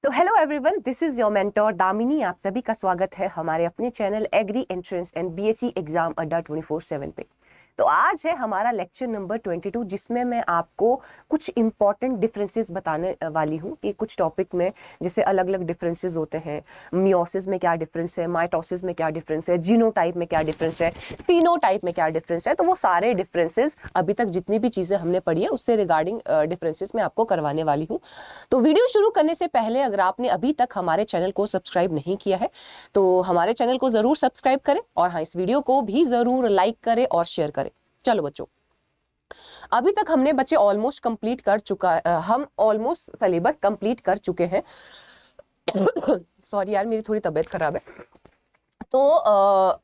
तो hello everyone, this is your mentor Damini. आप सभी का स्वागत है हमारे अपने channel agri entrance and BSc exam Adda 24/7 पे। तो आज है हमारा लेक्चर नंबर 22, जिसमें मैं आपको कुछ इंपॉर्टेंट डिफरेंसेस बताने वाली हूँ कि कुछ टॉपिक में जैसे अलग अलग डिफरेंसेस होते हैं। मियोसिस में क्या डिफरेंस है, माइटोसिस में क्या डिफरेंस है, जीनोटाइप में क्या डिफरेंस है, फिनोटाइप में क्या डिफरेंस है। तो वो सारे डिफरेंसेस अभी तक जितनी भी चीज़ें हमने पढ़ी है उससे रिगार्डिंग डिफरेंसेस मैं आपको करवाने वाली हूँ। तो वीडियो शुरू करने से पहले अगर आपने अभी तक हमारे चैनल को सब्सक्राइब नहीं किया है तो हमारे चैनल को ज़रूर सब्सक्राइब करें और हाँ, इस वीडियो को भी ज़रूर लाइक करें और शेयर करें। चलो बच्चों, अभी तक हमने बच्चे ऑलमोस्ट कंप्लीट कर चुका हम ऑलमोस्ट सिलेबस कंप्लीट कर चुके हैं। सॉरी यार, मेरी थोड़ी तबीयत खराब है। तो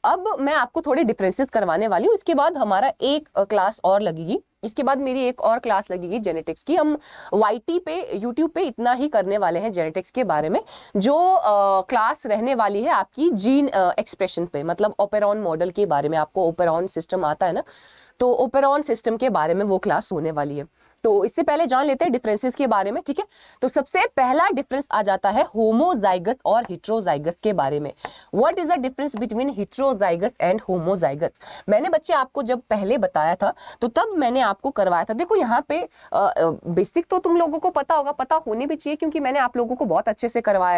अब मैं आपको थोड़े डिफरेंसेस करवाने वाली हूँ। इसके बाद हमारा एक क्लास और लगेगी, इसके बाद मेरी एक और क्लास लगेगी जेनेटिक्स की। हम वाईटी पे यूट्यूब पे इतना ही करने वाले हैं जेनेटिक्स के बारे में। जो क्लास रहने वाली है आपकी जीन एक्सप्रेशन पे, मतलब ओपेरॉन मॉडल के बारे में। आपको ओपेरॉन सिस्टम आता है ना, तो ओपेरॉन सिस्टम के बारे में वो क्लास होने वाली है। तो इससे पहले जान लेते हैं डिफरेंसेस के बारे में, ठीक है। तो सबसे पहला डिफरेंस आ जाता है होमोजाइगस और हेट्रोजाइगस के बारे में। What is the difference between heterozygous and homozygous? मैंने बच्चे आपको जब पहले बताया था तो तब मैंने आपको करवाया था। देखो यहाँ पे बेसिक तो तुम लोगों को पता होगा, पता होनी भी चाहिए, क्योंकि मैंने आप लोगों को बहुत अच्छे से करवाया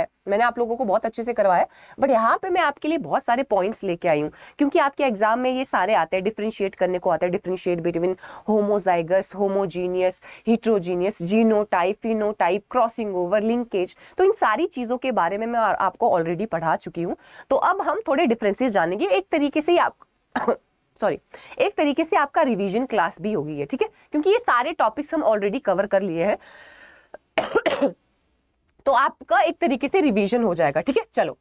है। बट यहाँ पे मैं आपके लिए बहुत सारे पॉइंट्स लेके आई हूँ, क्योंकि आपके एग्जाम में ये सारे आते हैं, डिफरेंशिएट करने को आता है। Differentiate between homozygous, homogeneous, heterogeneous, genotype, phenotype, crossing over, linkage. तो इन सारी चीजों के बारे में मैं आपको ऑलरेडी पढ़ा चुकी हूँ। तो अब हम थोड़े डिफरेंसेस जानेंगे। एक तरीके से आप एक तरीके से आपका रिवीजन क्लास भी होगी है, ठीक है, क्योंकि ये सारे टॉपिक्स हम ऑलरेडी कवर कर लिए हैं। तो आपका एक तरीके से रिवीजन हो जाएगा, ठीक है। चलो,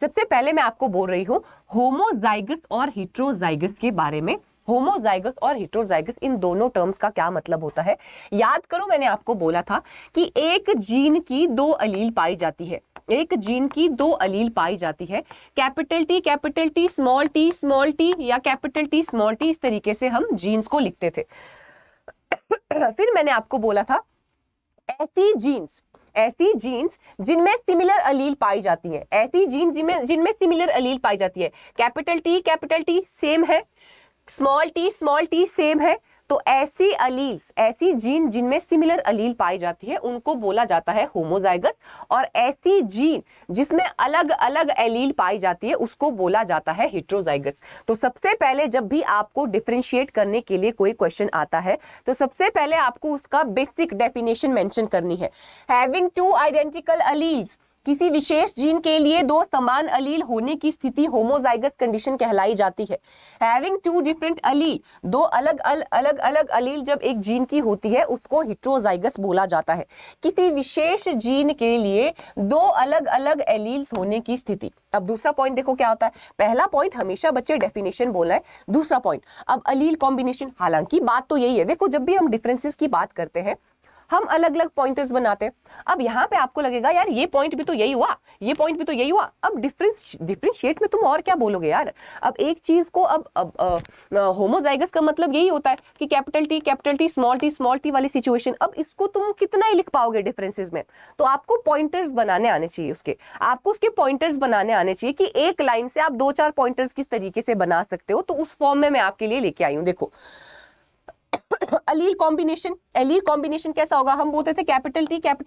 सबसे पहले मैं आपको बोल रही हूँ होमोजाइगस और हेट्रोजाइगस के बारे में। होमोजाइगस और हेट्रोजाइगस, इन दोनों टर्म्स का क्या मतलब होता है याद करो। मैंने आपको बोला था कि एक जीन की दो अलील पाई जाती है, एक जीन की दो अलील पाई जाती है। कैपिटल टी, स्मॉल टी या कैपिटल टी स्मॉल टी, इस तरीके से हम जीन्स को लिखते थे। फिर मैंने आपको बोला था ऐसी जीन्स जिनमें सिमिलर अलील पाई जाती है, ऐसी जीन जिनमें सिमिलर अलील पाई जाती है। कैपिटल टी सेम है, स्मॉल टी सेम है। तो ऐसी जीन जिनमें सिमिलर अलील पाई जाती है उनको बोला जाता है होमोजाइगस, और ऐसी जीन जिसमें अलग अलग एलील पाई जाती है उसको बोला जाता है हेट्रोजाइगस। तो सबसे पहले जब भी आपको डिफरेंशिएट करने के लिए कोई क्वेश्चन आता है तो सबसे पहले आपको उसका बेसिक डेफिनेशन मेंशन करनी है। हैविंग टू आइडेंटिकल अलील्स, किसी विशेष जीन के लिए दो समान अलील होने की स्थिति होमोजाइगस कंडीशन कहलाई जाती है। हैविंग टू डिफरेंट अलील, दो अलग अलग अलील जब एक जीन की होती है उसको हेट्रोजाइगस बोला जाता है। किसी विशेष जीन के लिए दो अलग अलग एलील्स होने की स्थिति। अब दूसरा पॉइंट देखो क्या होता है। पहला पॉइंट हमेशा बच्चे डेफिनेशन बोला है, दूसरा पॉइंट अब अलील कॉम्बिनेशन। हालांकि बात तो यही है, देखो जब भी हम डिफरेंसेस की बात करते हैं हम अलग अलग पॉइंटर्स बनाते हैं। अब यहाँ पे आपको लगेगा यार ये पॉइंट भी तो यही हुआ, ये पॉइंट भी तो यही हुआ। अब डिफरेंशिएट में तुम और क्या बोलोगे यार। अब एक चीज को अब होमोजाइगस का मतलब यही होता है कि कैपिटल टी स्मॉल टी वाली सिचुएशन। अब इसको तुम कितना ही लिख पाओगे डिफरेंसेस में। तो आपको पॉइंटर्स बनाने आने चाहिए, आपको उसके पॉइंटर्स बनाने आने चाहिए कि एक लाइन से आप दो चार पॉइंटर्स किस तरीके से बना सकते हो। तो उस फॉर्म में मैं आपके लिए लेके आई हूँ। देखो अलील कॉम्बिनेशन कैसा होगा। हम बोलते थे कैपिटल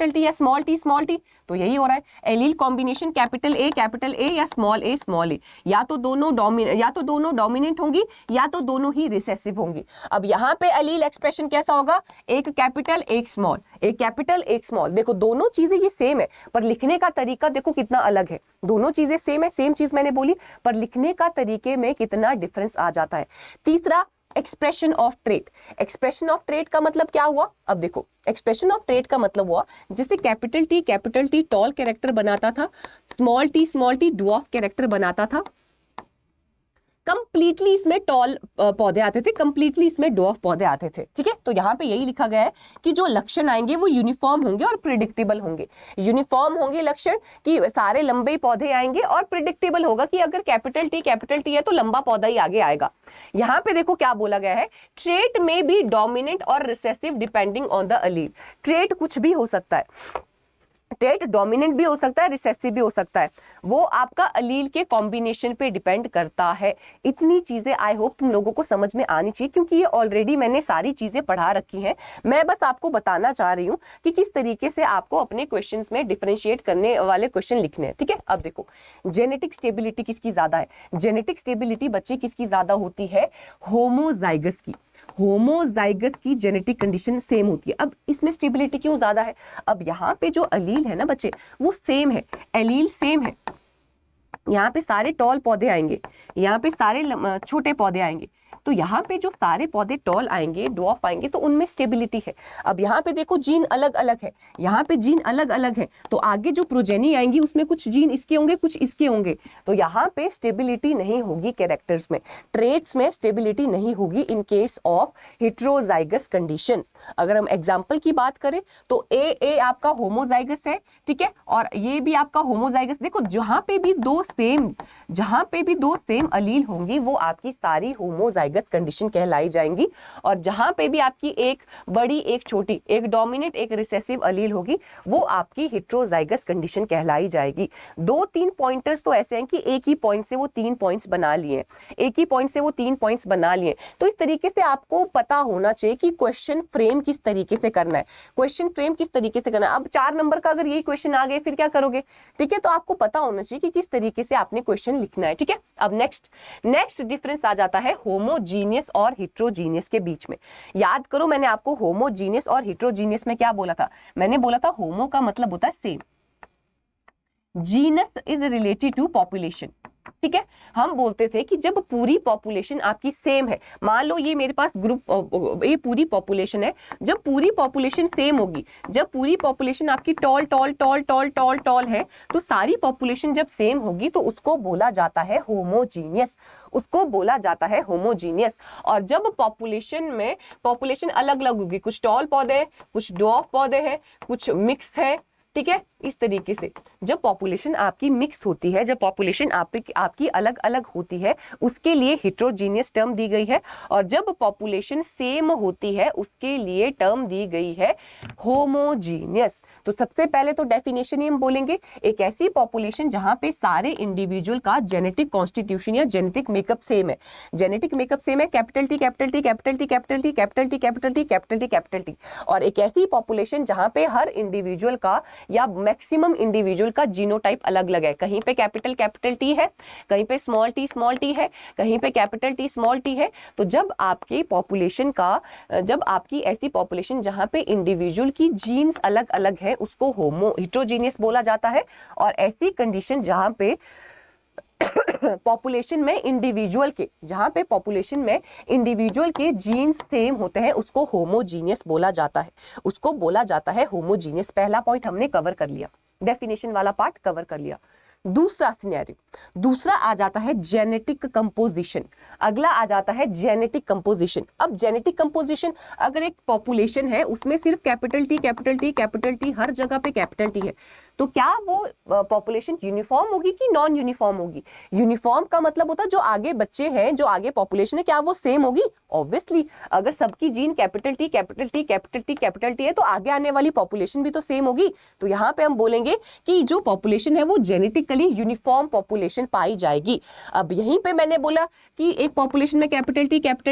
टी या स्मॉल टी, तो यही हो रहा है। एलील कॉम्बिनेशन कैपिटल ए या स्मॉल ए, या तो दोनों डोमिनेंट होंगी या तो दोनों ही रिसेसिव होंगी। अब यहाँ पे अलील एक्सप्रेशन कैसा होगा, एक कैपिटल एक स्मॉल। देखो दोनों चीजें ये सेम है पर लिखने का तरीका देखो कितना अलग है। दोनों चीजें सेम है, सेम चीज मैंने बोली, पर लिखने का तरीके में कितना डिफरेंस आ जाता है। तीसरा एक्सप्रेशन ऑफ ट्रेट का मतलब क्या हुआ। अब देखो एक्सप्रेशन ऑफ ट्रेट का मतलब हुआ जैसे कैपिटल टी टॉल कैरेक्टर बनाता था, स्मॉल टी ड्वार्फ कैरेक्टर बनाता था। कंप्लीटली इसमें टॉल पौधे आते थे, कंप्लीटली इसमें ड्वार्फ पौधे आते थे, ठीक है। तो यहाँ पे यही लिखा गया है कि जो लक्षण आएंगे वो यूनिफॉर्म होंगे और प्रिडिक्टेबल होंगे। यूनिफॉर्म होंगे लक्षण कि सारे लंबे पौधे आएंगे, और प्रिडिक्टेबल होगा कि अगर कैपिटल टी है तो लंबा पौधा ही आगे आएगा। यहाँ पे देखो क्या बोला गया है, ट्रेट में बी डोमिनेंट और recessive depending on the allele. Trait कुछ भी हो सकता है, ट्रेट डोमिनेंट भी हो सकता है, रिसेसिव भी हो सकता है, वो आपका अलील के कॉम्बिनेशन पे डिपेंड करता है। इतनी चीजें आई होप तुम लोगों को समझ में आनी चाहिए, क्योंकि ये ऑलरेडी मैंने सारी चीजें पढ़ा रखी हैं। मैं बस आपको बताना चाह रही हूँ कि किस तरीके से आपको अपने क्वेश्चंस में डिफरेंशिएट करने वाले क्वेश्चन लिखने हैं, ठीक है। अब देखो, जेनेटिक स्टेबिलिटी किसकी ज्यादा है? जेनेटिक स्टेबिलिटी बच्चे किसकी ज्यादा होती है? होमोजाइगस की। होमोजाइगस की जेनेटिक कंडीशन सेम होती है। अब इसमें स्टेबिलिटी क्यों ज्यादा है? अब यहाँ पे जो अलील है ना बच्चे, वो सेम है, एलील सेम है। यहाँ पे सारे टॉल पौधे आएंगे, यहाँ पे सारे छोटे पौधे आएंगे, तो यहाँ पे जो सारे पौधे टॉल आएंगे, ड्वार्फ आएंगे, तो उनमें स्टेबिलिटी है। अब यहाँ पे देखो जीन अलग अलग है, यहाँ पे जीन अलग अलग है, तो आगे जो प्रोजेनी आएंगी उसमें कुछ जीन इसके होंगे, कुछ इसके होंगे, तो यहाँ पे स्टेबिलिटी नहीं होगी कैरेक्टर्स में, ट्रेट्स में स्टेबिलिटी नहीं होगी in case of heterozygous conditions. अगर हम एग्जाम्पल की बात करें तो ए आपका होमोजाइगस है, ठीक है, और ये भी आपका होमोजाइगस। देखो जहां पे भी दो सेम अलील होंगी वो आपकी सारी होमोजाइगस कंडीशन कहलाई जाएंगी, और जहां पे भी आपकी एक बड़ी एक छोटी, एक डोमिनेंट एक रिसेसिव अलील होगी, वो आपकी हेटेरोजाइगस कंडीशन कहलाई जाएगी। 2-3 पॉइंटर्स तो ऐसे हैं कि एक ही पॉइंट से वो 3 पॉइंट्स बना लिए, तो इस तरीके से आपको पता होना चाहिए कि क्वेश्चन फ्रेम किस तरीके से करना है, अब 4 नंबर का अगर यही क्वेश्चन आ गए फिर क्या करोगे, ठीक है। तो आपको पता होना चाहिए कि किस तरीके से आपने क्वेश्चन लिखना है, ठीक है। अब नेक्स्ट डिफरेंस आ जाता है होमोजीनियस और हेटेरोजीनियस के बीच में। याद करो मैंने आपको होमोजीनियस और हेटेरोजीनियस में क्या बोला था? मैंने बोला था होमो का मतलब होता है same, genus is related to population, ठीक है। हम बोलते थे कि जब पूरी पॉपुलेशन आपकी सेम है, मान लो ये मेरे पास ग्रुप, ये पूरी पॉपुलेशन है, जब पूरी पॉपुलेशन सेम होगी, जब पूरी पॉपुलेशन आपकी टॉल है, तो सारी पॉपुलेशन जब सेम होगी तो उसको बोला जाता है होमोजीनियस, और जब पॉपुलेशन अलग अलग होगी, कुछ टॉल पौधे हैं, कुछ ड्वार्फ पौधे हैं, कुछ मिक्स है, ठीक है। इस तरीके से जब पॉपुलेशन आपकी मिक्स होती है, जब पॉपुलेशन आपकी अलग अलग होती है, उसके लिए हेटेरोजीनियस टर्म दी गई है, और जब पॉपुलेशन सेम होती है उसके लिए टर्म दी गई है होमोजीनियस। तो सबसे पहले तो डेफिनेशन ही हम बोलेंगे, एक ऐसी पॉपुलेशन जहां पे सारे इंडिविजुअल का जेनेटिक कॉन्स्टिट्यूशन या जेनेटिक मेकअप सेम है, कैपिटल टी, और एक ऐसी पॉपुलेशन जहां पे हर इंडिविजुअल का या मैक्सिमम इंडिविजुअल का जीनोटाइप अलग अलग है, कहीं पे कैपिटल टी है, कहीं पे स्मॉल टी है, कहीं पे कैपिटल टी स्मॉल टी है। तो जब आपकी ऐसी पॉपुलेशन जहां पे इंडिविजुअल की जीन्स अलग अलग है उसको हेटेरोजीनियस बोला जाता है, और ऐसी कंडीशन जहां पे पॉपुलेशन में इंडिविजुअल के जीन्स सेम होते हैं उसको होमोजीनियस बोला जाता है, होमोजीनियस। पहला पॉइंट हमने कवर कर लिया, डेफिनेशन वाला पार्ट कवर कर लिया। दूसरा आ जाता है जेनेटिक कंपोजिशन। अगला आ जाता है जेनेटिक कंपोजिशन। अब जेनेटिक कंपोजिशन, अगर एक पॉपुलेशन है उसमें सिर्फ कैपिटल टी हर जगह पे कैपिटल टी है, तो क्या वो पॉपुलेशन यूनिफॉर्म होगी कि नॉन यूनिफॉर्म होगी? यूनिफॉर्म का मतलब होता है जो आगे बच्चे हैं, जो आगे पॉपुलेशन है, क्या वो सेम होगी? ऑब्वियसली, अगर सबकी जीन कैपिटल टी है तो आगे आने वाली पॉपुलेशन भी तो सेम होगी। तो यहाँ पे हम बोलेंगे कि जो पॉपुलेशन है वो जेनेटिकली यूनिफॉर्म पॉपुलेशन पाई जाएगी। अब यहीं पे मैंने बोला कि एक पॉपुलेशन में कैपिटल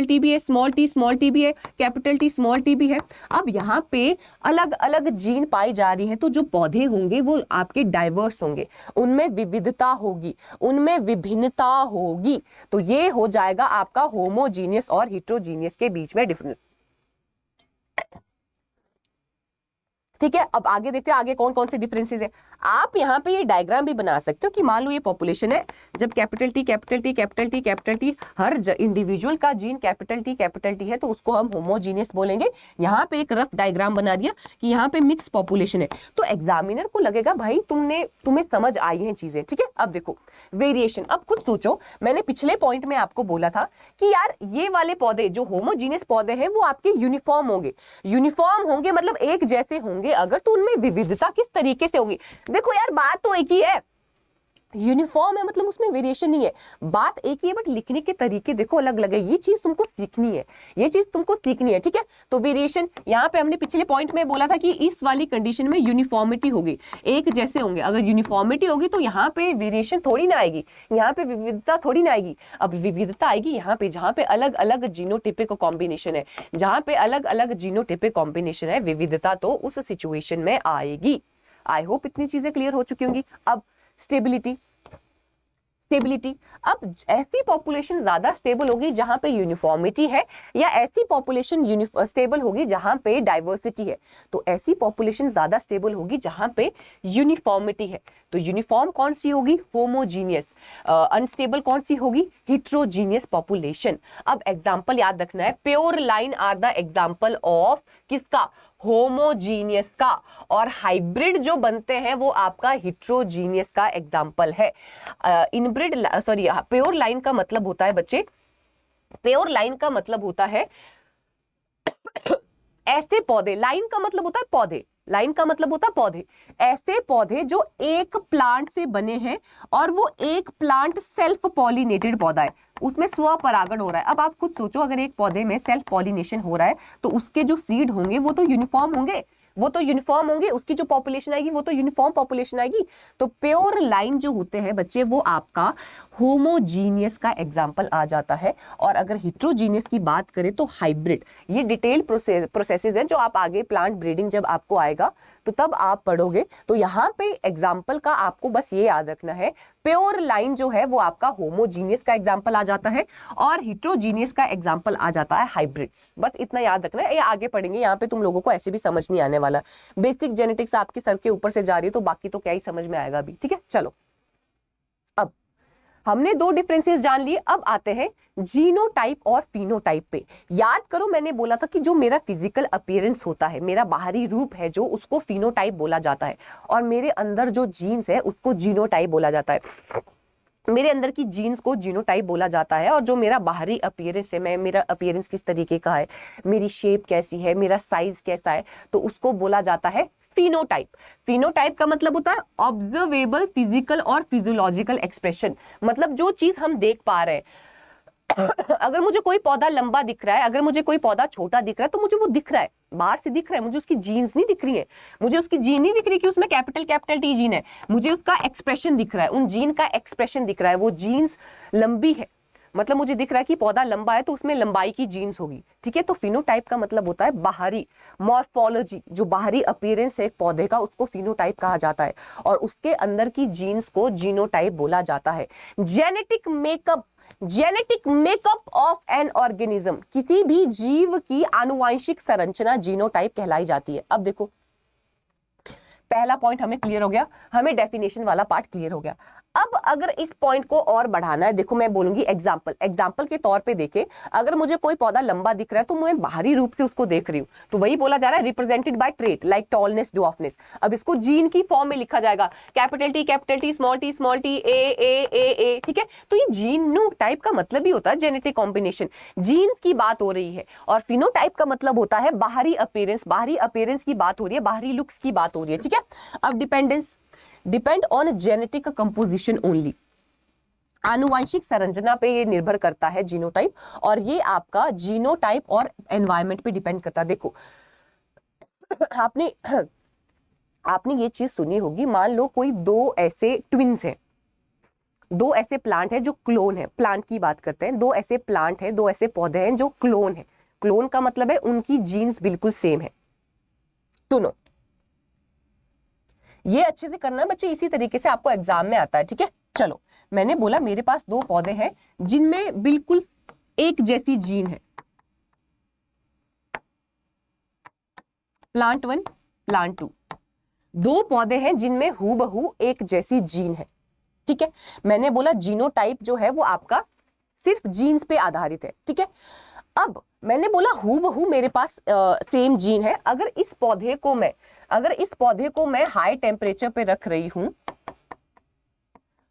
टी भी है, स्मॉल टी भी है, कैपिटल टी स्मॉल टी भी है। अब यहाँ पे अलग अलग जीन पाई जा रही है, तो जो पौधे होंगे वो आपके डाइवर्स होंगे, उनमें विविधता होगी, उनमें विभिन्नता होगी। तो ये हो जाएगा आपका होमोजीनियस और हेटेरोजीनियस के बीच में डिफरेंस, ठीक है। अब आगे देखते हैं आगे कौन कौन से डिफरेंसेस है। आप यहाँ पे ये डायग्राम भी बना सकते हो कि मान लो ये पॉपुलेशन है, जब कैपिटल टी हर इंडिविजुअल का जीन कैपिटल टी है तो उसको हम होमोजीनियस बोलेंगे। यहाँ पे एक रफ डायग्राम बना दिया कि यहाँ पे मिक्स पॉपुलेशन है, तो एग्जामिनर को लगेगा भाई तुम्हें समझ आई हैं चीजें, ठीक है। अब देखो वेरिएशन, अब खुद सोचो, मैंने पिछले पॉइंट में आपको बोला था कि यार ये वाले पौधे जो होमोजीनियस पौधे हैं वो आपके यूनिफॉर्म होंगे, मतलब एक जैसे होंगे अगर, तो उनमें विविधता किस तरीके से होगी? देखो यार बात तो एक ही है, यूनिफॉर्म है मतलब उसमें वेरिएशन नहीं है, बात एक ही है बट लिखने के तरीके देखो अलग अलग है। ये चीज तुमको सीखनी है, ये चीज तुमको सीखनी है, ठीक है। तो वेरिएशन यहाँ पे हमने पिछले पॉइंट में बोला था कि इस वाली कंडीशन में यूनिफॉर्मिटी होगी, एक जैसे होंगे। अगर यूनिफॉर्मिटी होगी तो यहाँ पे वेरिएशन थोड़ी ना आएगी, यहाँ पे विविधता थोड़ी ना आएगी। अब विविधता आएगी यहाँ पे जहाँ पे अलग अलग जीनोटिपिक कॉम्बिनेशन है, जहाँ पे अलग अलग जीनोटिपिक कॉम्बिनेशन है, विविधता तो उस सिचुएशन में आएगी। आई होप इतनी चीजें क्लियर हो चुकी होंगी। अब स्टेबिलिटी, स्टेबिलिटी, अब ऐसी पॉपुलेशन ज्यादा स्टेबल होगी जहां पे यूनिफॉर्मिटी है, या ऐसी पॉपुलेशन स्टेबल होगी जहां पे डाइवर्सिटी है। तो ऐसी पॉपुलेशन ज्यादा स्टेबल होगी जहां पे यूनिफॉर्मिटी है। तो यूनिफॉर्म कौन सी होगी? होमोजीनियस। अनस्टेबल कौन सी होगी? Heterogeneous population. अब एग्जाम्पल याद रखना है, pure line are the example of किसका? होमोजीनियस का। और हाइब्रिड जो बनते हैं वो आपका हिट्रोजीनियस का एग्जाम्पल है। इनब्रिड सॉरी प्योर लाइन का मतलब होता है बच्चे, प्योर लाइन का मतलब होता है ऐसे पौधे, लाइन का मतलब होता है पौधे, लाइन का मतलब होता है पौधे, ऐसे पौधे जो एक प्लांट से बने हैं और वो एक प्लांट सेल्फ पॉलिनेटेड पौधा है, उसमें स्वपरागण हो रहा है। अब आप खुद सोचो, अगर एक पौधे में सेल्फ पॉलिनेशन हो रहा है तो उसके जो सीड होंगे वो तो यूनिफॉर्म होंगे, वो तो यूनिफॉर्म होंगे, उसकी जो पॉपुलेशन आएगी वो तो यूनिफॉर्म पॉपुलेशन आएगी। तो प्योर लाइन जो होते हैं बच्चे वो आपका होमोजीनियस का एग्जाम्पल आ जाता है। और अगर हिट्रोजीनियस की बात करें तो हाइब्रिड, ये डिटेल प्रोसेसेस हैं जो आप आगे प्लांट ब्रीडिंग जब आपको आएगा तो तब आप पढ़ोगे। तो यहाँ पे एग्जाम्पल का आपको बस ये याद रखना है, प्योर लाइन जो है वो आपका होमोजीनियस का एग्जाम्पल आ जाता है और हिट्रोजीनियस का एग्जाम्पल आ जाता है हाइब्रिड्स। बस इतना याद रखना है, ये आगे पढ़ेंगे, यहाँ पे तुम लोगों को ऐसे भी समझ नहीं आने वाला। बेसिक जेनेटिक्स आपके सर के ऊपर से जा रही है तो बाकी तो क्या ही समझ में आएगा अभी, ठीक है। चलो, अब हमने दो डिफरेंसेस जान लिए, अब आते हैं जीनोटाइप और फिनोटाइप पे। याद करो मैंने बोला था कि जो मेरा फिजिकल अपीयरेंस होता है, मेरा बाहरी रूप है जो, उसको फिनोटाइप बोला जाता है, और मेरे अंदर जो जीन्स है उसको जीनोटाइप बोला जाता है। मेरे अंदर की जीन्स को जीनोटाइप बोला जाता है, और जो मेरा बाहरी अपीयरेंस है, मैं मेरा अपीयरेंस किस तरीके का है, मेरी शेप कैसी है, मेरा साइज कैसा है, तो उसको बोला जाता है फिनोटाइप। फिनोटाइप का मतलब होता है ऑब्जर्वेबल फिजिकल और फिजियोलॉजिकल एक्सप्रेशन, मतलब जो चीज हम देख पा रहे हैं। अगर मुझे कोई पौधा लंबा दिख रहा है, अगर मुझे कोई पौधा छोटा दिख रहा है, तो मुझे वो दिख रहा है, बाहर से दिख रहा है, मुझे उसकी जीन्स नहीं दिख रही है, मुझे उसकी जीन नहीं दिख रही कि उसमें कैपिटल टी जीन है, मुझे उसका एक्सप्रेशन दिख रहा है, उन जीन का एक्सप्रेशन दिख रहा है, वो जीन्स लंबी है, मतलब मुझे दिख रहा है कि पौधा लंबा है तो उसमें लंबाई की जीन्स होगी, ठीक है। तो फिनोटाइप का मतलब होता है बाहरी मॉर्फोलॉजी, जो बाहरी अपीयरेंस है एक पौधे का, उसको फिनोटाइप कहा जाता है, और उसके अंदर की जीन्स को जीनोटाइप बोला जाता है। Genetic makeup, genetic makeup of an organism, किसी भी जीव की आनुवंशिक संरचना जीनोटाइप कहलाई जाती है। अब देखो, पहला पॉइंट हमें क्लियर हो गया, हमें डेफिनेशन वाला पार्ट क्लियर हो गया। अब अगर इस पॉइंट को और बढ़ाना है, देखो मैं बोलूंगी एग्जाम्पल, एग्जाम्पल के तौर पे देखे, अगर मुझे कोई पौधा लंबा दिख रहा है तो मैं बाहरी रूप से उसको देख रही हूँ, तो वही बोला जा रहा है represented by trait like tallness, dwarfness. अब इसको जीन की फॉर्म में लिखा जाएगा, capital T small T A, ठीक है। तो ये जीनोटाइप का मतलब ही होता है जेनेटिक कॉम्बिनेशन, जीन की बात हो रही है, और फिनोटाइप का मतलब होता है बाहरी अपीयरेंस, बाहरी अपीयरेंस की बात हो रही है, बाहरी लुक्स की बात हो रही है, ठीक है। अब dependence, depend on genetic composition only, आनुवंशिक संरचना पे ये निर्भर करता है जीनोटाइप, और ये आपका जीनोटाइप और एनवायरनमेंट पे डिपेंड करता है। देखो आपने आपने ये चीज सुनी होगी, मान लो कोई दो ऐसे ट्विन्स हैं, दो ऐसे प्लांट है जो क्लोन है, प्लांट की बात करते हैं, दो ऐसे प्लांट है, दो ऐसे पौधे हैं जो क्लोन है। क्लोन का मतलब है उनकी जीन्स बिल्कुल सेम है। सुनो, ये अच्छे से करना है बच्चे, इसी तरीके से आपको एग्जाम में आता है, ठीक है। चलो, मैंने बोला मेरे पास दो पौधे हैं जिनमें बिल्कुल एक जैसी जीन है, प्लांट 1 प्लांट 2, दो पौधे हैं जिनमें हूबहू एक जैसी जीन है, ठीक है। मैंने बोला जीनोटाइप जो है वो आपका सिर्फ जीन्स पे आधारित है, ठीक है। अब मैंने बोला हूबहू मेरे पास सेम जीन है, अगर इस पौधे को मैं हाई टेम्परेचर पे रख रही हूं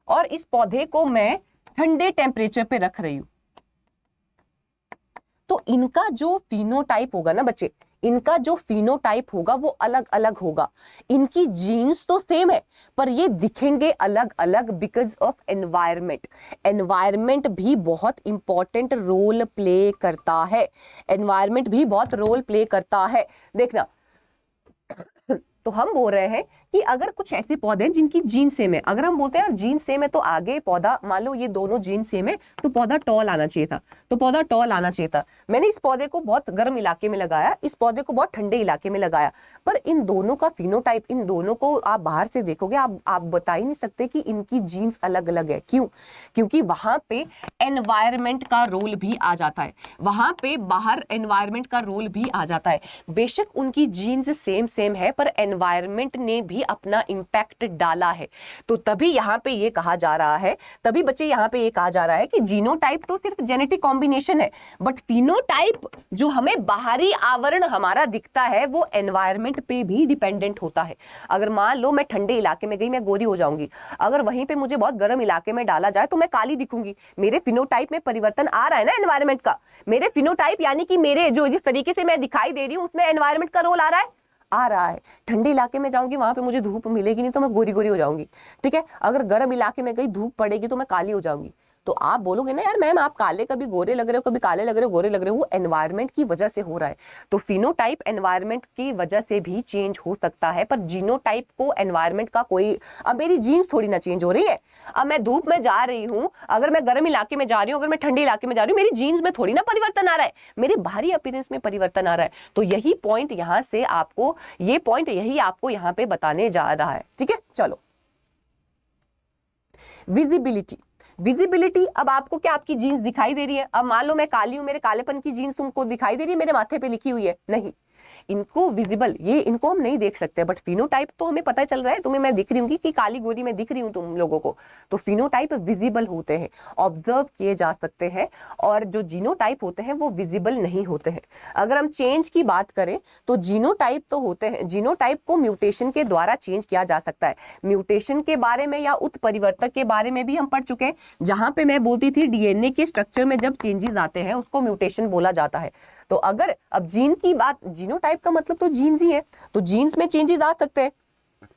और इस पौधे को मैं ठंडे टेम्परेचर पे रख रही हूं, तो इनका जो फिनोटाइप होगा ना बच्चे, इनका जो फिनोटाइप होगा वो अलग अलग होगा। इनकी जीन्स तो सेम है पर ये दिखेंगे अलग अलग बिकॉज ऑफ एनवायरमेंट। एनवायरमेंट भी बहुत इंपॉर्टेंट रोल प्ले करता है, एनवायरमेंट भी बहुत रोल प्ले करता है। देखना, तो हम बोल रहे हैं कि अगर कुछ ऐसे पौधे हैं जिनकी जीन सेम है, अगर हम बोलते हैं जीन सेम है तो आगे पौधा, मान लो ये दोनों जीन सेम है तो पौधा टॉल आना चाहिए था, तो पौधा टॉल आना चाहिए था। मैंने इस पौधे को बहुत गर्म इलाके में लगाया, इस पौधे को बहुत ठंडे इलाके में लगाया, पर इन दोनों का फिनोटाइप, इन दोनों को आप बाहर से देखोगे आप बता ही नहीं सकते कि इनकी जीन्स अलग अलग है। क्यों? क्योंकि वहां पे एनवायरमेंट का रोल भी आ जाता है, वहां पे बाहर एनवायरमेंट का रोल भी आ जाता है। बेशक उनकी जीन्स सेम सेम है पर एनवायरमेंट ने भी अपना इंपैक्ट डाला है। तो तभी यहां पे ये कहा जा रहा है, तभी बच्चे यहां पे ये कहा जा रहा है कि जीनोटाइप तो सिर्फ जेनेटिक कॉम्बिनेशन है, बट फिनोटाइप जो हमें बाहरी आवरण हमारा दिखता है वो एनवायरमेंट पे भी डिपेंडेंट होता है। अगर मान लो मैं ठंडे इलाके में गई, मैं गोरी हो जाऊंगी, अगर वहीं पे मुझे बहुत गर्म इलाके में डाला जाए तो मैं काली दिखूंगी। मेरे फिनोटाइप में परिवर्तन आ रहा है ना एनवायरमेंट का। मेरे फिनोटाइप यानी कि मेरे जो जिस तरीके से मैं दिखाई दे रही हूं उसमें एनवायरमेंट का रोल आ रहा है। ठंडे इलाके में जाऊंगी, वहां पे मुझे धूप मिलेगी नहीं तो मैं गोरी गोरी हो जाऊंगी, ठीक है। अगर गर्म इलाके में गई, धूप पड़ेगी तो मैं काली हो जाऊंगी। तो आप बोलोगे ना यार मैम आप काले कभी गोरे लग रहे हो, कभी काले लग रहे हो, गोरे लग रहे हो, वो एनवायरमेंट की वजह से हो रहा है। तो फिनोटाइप एनवायरमेंट की वजह से भी चेंज हो सकता है, पर जीनोटाइप को एनवायरमेंट का कोई, अब मेरी जीन्स थोड़ी ना चेंज हो रही है। अब मैं धूप में जा रही हूँ, अगर मैं गर्म इलाके में जा रही हूँ, अगर मैं ठंडे इलाके में जा रही हूँ, मेरी जीन्स में थोड़ी ना परिवर्तन आ रहा है, मेरे बाहरी अपीयरेंस में परिवर्तन आ रहा है। तो यही पॉइंट यहां से आपको, ये पॉइंट यही आपको यहां पे बताने जा रहा है, ठीक है। चलो, विजिबिलिटी। विजिबिलिटी, अब आपको क्या आपकी जीन्स दिखाई दे रही है? अब मान लो मैं काली हूं, मेरे कालेपन की जीन्स तुमको दिखाई दे रही है, मेरे माथे पे लिखी हुई है? नहीं, इनको विजिबल, ये इनको हम नहीं देख सकते, बट फिनोटाइप तो हमें पता चल रहा है। तुम्हें मैं दिख रही हूँ कि काली गोरी में दिख रही हूँ तुम लोगों को, तो फिनोटाइप विजिबल होते हैं, ऑब्जर्व किए जा सकते हैं, और जो जीनोटाइप होते हैं वो विजिबल नहीं होते हैं। अगर हम चेंज की बात करें तो जीनोटाइप तो होते हैं, जीनोटाइप को म्यूटेशन के द्वारा चेंज किया जा सकता है। म्यूटेशन के बारे में या उत्परिवर्तक के बारे में भी हम पढ़ चुके हैं, जहां पे मैं बोलती थी डीएनए के स्ट्रक्चर में जब चेंजेस आते हैं उसको म्यूटेशन बोला जाता है। तो अगर अब जीन की बात, जीनोटाइप का मतलब तो जीन्स ही है, तो जीन्स में चेंजेस आ सकते हैं,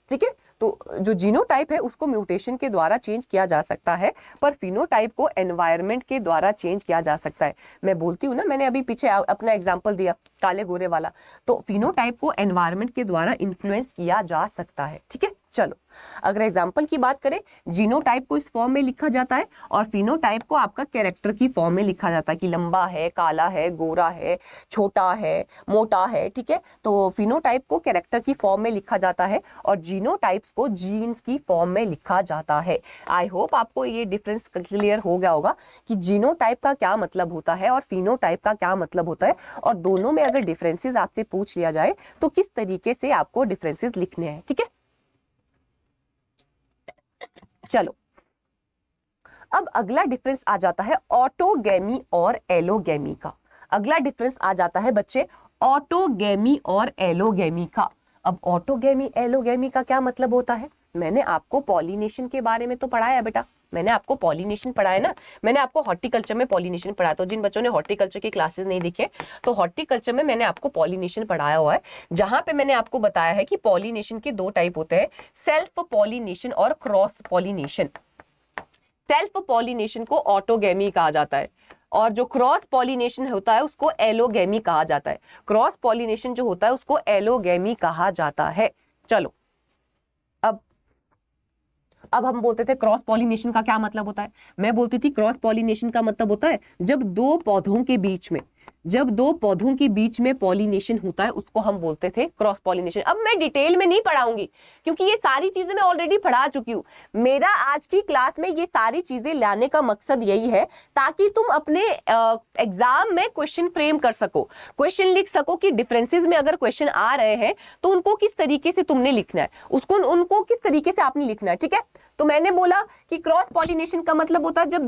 ठीक है। तो जो जीनोटाइप है उसको म्यूटेशन के द्वारा चेंज किया जा सकता है, पर फिनोटाइप को एनवायरनमेंट के द्वारा चेंज किया जा सकता है। मैं बोलती हूँ ना, मैंने अभी पीछे अपना एग्जांपल दिया काले गोरे वाला, तो फिनोटाइप को एनवायरनमेंट के द्वारा इन्फ्लुएंस किया जा सकता है, ठीक है। चलो, अगर एग्जाम्पल की बात करें, जीनोटाइप को इस फॉर्म में लिखा जाता है और फिनोटाइप को आपका कैरेक्टर की फॉर्म में लिखा जाता है कि लंबा है, काला है, गोरा है, छोटा है, मोटा है, ठीक है। तो फिनोटाइप को कैरेक्टर की फॉर्म में लिखा जाता है और जीनोटाइप्स को जीन्स की फॉर्म में लिखा जाता है। आई होप आपको ये डिफरेंस क्लियर हो गया होगा कि जीनोटाइप का क्या मतलब होता है और फिनोटाइप का क्या मतलब होता है, और दोनों में अगर डिफरेंसेस आपसे पूछ लिया जाए तो किस तरीके से आपको डिफरेंसेस लिखने हैं, ठीक है। चलो, अब अगला डिफरेंस आ जाता है ऑटोगैमी और एलोगैमी का। अगला डिफरेंस आ जाता है बच्चे ऑटोगैमी और एलोगैमी का। अब ऑटोगैमी एलोगैमी का क्या मतलब होता है? मैंने आपको पॉलिनेशन के बारे में तो पढ़ाया बेटा, मैंने आपको पॉलिनेशन पढ़ाया ना, मैंने आपको हॉर्टिकल्चर में पॉलिनेशन पढ़ाया। तो जिन बच्चों ने हॉर्टिकल्चर की क्लासेस नहीं देखे, तो हॉर्टिकल्चर में मैंने आपको पॉलिनेशन पढ़ाया हुआ है, जहां पे मैंने आपको बताया है कि पॉलिनेशन के दो टाइप होते हैं, सेल्फ पॉलिनेशन और क्रॉस पॉलिनेशन। सेल्फ पॉलिनेशन को ऑटोगैमी कहा जाता है और जो क्रॉस पॉलिनेशन होता है उसको एलोगैमी कहा जाता है। क्रॉस पॉलिनेशन जो होता है उसको एलोगैमी कहा जाता है। चलो, अब हम बोलते थे क्रॉस पॉलिनेशन का क्या मतलब होता है? मैं बोलती थी क्रॉस पॉलिनेशन का मतलब होता है जब दो पौधों के बीच में पॉलिनेशन होता है, उसको हम बोलते थे क्रॉस पॉलिनेशन। अब मैं डिटेल में नहीं पढ़ाऊंगी क्योंकि ये सारी चीजें मैं ऑलरेडी पढ़ा चुकी हूँ। मेरा आज की क्लास में ये सारी चीजें लाने का मकसद यही है ताकि तुम अपने एग्जाम में क्वेश्चन फ्रेम कर सको, क्वेश्चन लिख सको कि डिफरेंसेस में अगर क्वेश्चन आ रहे हैं तो उनको किस तरीके से तुमने लिखना है, उनको किस तरीके से आपने लिखना है, ठीक है। तो मैंने बोला कि क्रॉस पॉलिनेशन का मतलब होता है जब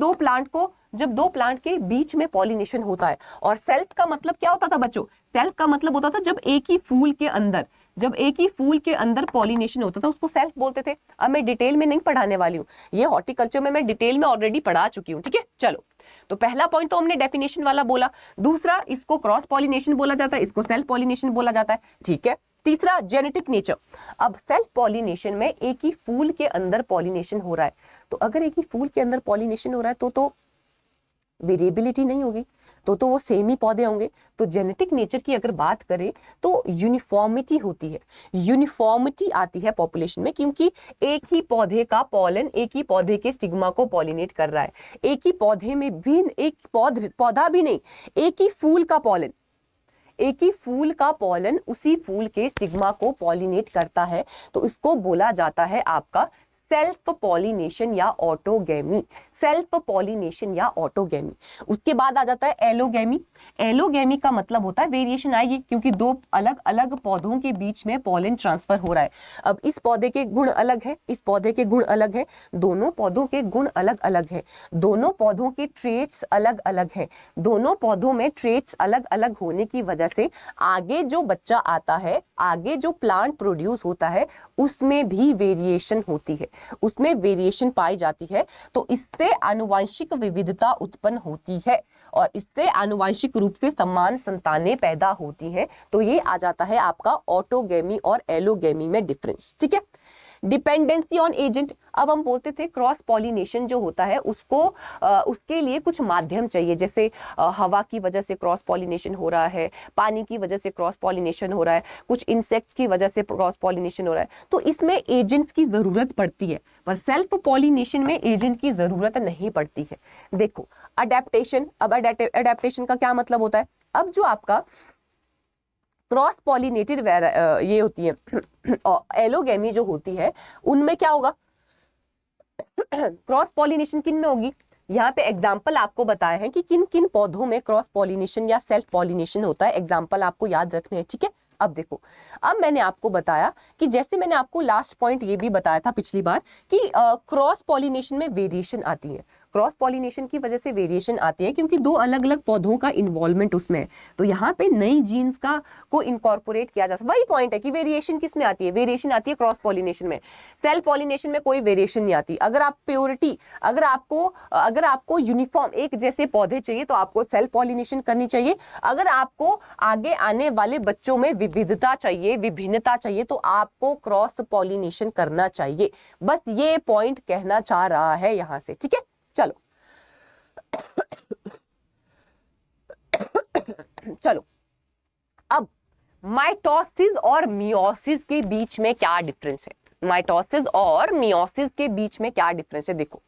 दो प्लांट के बीच में पॉलिनेशन होता है। और सेल्फ का मतलब क्या होता था बच्चों? सेल्फ का मतलब होता था जब एक ही फूल के अंदर जब एक ही फूल के अंदर पॉलिनेशन होता था उसको सेल्फ बोलते थे। अब मैं डिटेल में नहीं पढ़ाने वाली हूँ, ये हॉर्टिकल्चर में मैं डिटेल में ऑलरेडी पढ़ा चुकी हूँ। ठीक है, चलो, तो पहला पॉइंट तो हमने डेफिनेशन वाला बोला। दूसरा, इसको क्रॉस पॉलिनेशन बोला जाता है, इसको सेल्फ पॉलिनेशन बोला जाता है। ठीक है, तीसरा जेनेटिक नेचर। अब सेल्फ पॉलिनेशन में एक ही फूल के अंदर पॉलिनेशन हो रहा है, तो अगर एक ही फूल के अंदर पॉलिनेशन हो रहा है तो वेरिएबिलिटी नहीं होगी, तो वो सेम ही पौधे होंगे। तो जेनेटिक नेचर की अगर बात करें तो यूनिफॉर्मिटी होती है, यूनिफॉर्मिटी आती है पॉपुलेशन में, क्योंकि एक ही पौधे का पॉलन एक ही पौधे के स्टिग्मा को पॉलिनेट कर रहा है। एक ही पौधे में भी, एक पौधा भी नहीं, एक ही फूल का पॉलन, एक ही फूल का पॉलन उसी फूल के स्टिग्मा को पॉलिनेट करता है, तो इसको बोला जाता है आपका सेल्फ पॉलिनेशन या ऑटोगेमी। सेल्फ पॉलिनेशन या ऑटोगेमी। उसके बाद आ जाता है एलोगेमी। एलोगेमी का मतलब होता है वेरिएशन आएगी, क्योंकि दो अलग अलग पौधों के बीच में पॉलन ट्रांसफर हो रहा है। अब इस पौधे के गुण अलग है, इस पौधे के गुण अलग है, दोनों पौधों के गुण अलग अलग है, दोनों पौधों के ट्रेट्स अलग अलग है। दोनों पौधों में ट्रेट्स अलग अलग होने की वजह से आगे जो बच्चा आता है, आगे जो प्लांट प्रोड्यूस होता है, उसमें भी वेरिएशन होती है, उसमें वेरिएशन पाई जाती है। तो इससे आनुवंशिक विविधता उत्पन्न होती है और इससे आनुवंशिक रूप से समान संतानें पैदा होती हैं। तो ये आ जाता है आपका ऑटोगेमी और एलोगेमी में डिफरेंस। ठीक है, डिपेंडेंसी ऑन एजेंट। अब हम बोलते थे क्रॉस पॉलिनेशन जो होता है उसको उसके लिए कुछ माध्यम चाहिए, जैसे हवा की वजह से क्रॉस पॉलिनेशन हो रहा है, पानी की वजह से क्रॉस पॉलिनेशन हो रहा है, कुछ इंसेक्ट्स की वजह से क्रॉस पॉलिनेशन हो रहा है, तो इसमें एजेंट्स की जरूरत पड़ती है। पर सेल्फ पॉलिनेशन में एजेंट की जरूरत नहीं पड़ती है। देखो अडेप्टेशन। अब अडेप्टेशन का क्या मतलब होता है? अब जो आपका क्रॉस पॉलिनेटेड ये होती है एलोगेमी जो होती है, उनमें क्या होगा? क्रॉस पॉलिनेशन किन में होगी? यहाँ पे एग्जाम्पल आपको बताए हैं कि किन किन पौधों में क्रॉस पॉलिनेशन या सेल्फ पॉलिनेशन होता है। एग्जाम्पल आपको याद रखने हैं। ठीक है, अब देखो, अब मैंने आपको बताया कि जैसे मैंने आपको लास्ट पॉइंट ये भी बताया था पिछली बार कि क्रॉस पॉलिनेशन में वेरिएशन आती है। क्रॉस पॉलिनेशन की वजह से वेरिएशन आती है क्योंकि दो अलग अलग पौधों का इन्वॉल्वमेंट उसमें है, तो यहाँ पे नई जीन्स का को इनकॉर्पोरेट किया जा सकता है। वही पॉइंट है कि वेरिएशन किस में आती है? वेरिएशन आती है क्रॉस पॉलिनेशन में। सेल्फ पॉलिनेशन में कोई वेरिएशन नहीं आती। अगर आप प्योरिटी, अगर आपको यूनिफॉर्म एक जैसे पौधे चाहिए तो आपको सेल्फ पॉलिनेशन करनी चाहिए। अगर आपको आगे आने वाले बच्चों में विविधता चाहिए, विभिन्नता चाहिए, तो आपको क्रॉस पॉलिनेशन करना चाहिए। बस ये पॉइंट कहना चाह रहा है यहाँ से। ठीक है, चलो चलो, अब माइटोसिस और मियोसिस के बीच में क्या डिफरेंस है? माइटोसिस और मियोसिस के बीच में क्या डिफरेंस है? देखो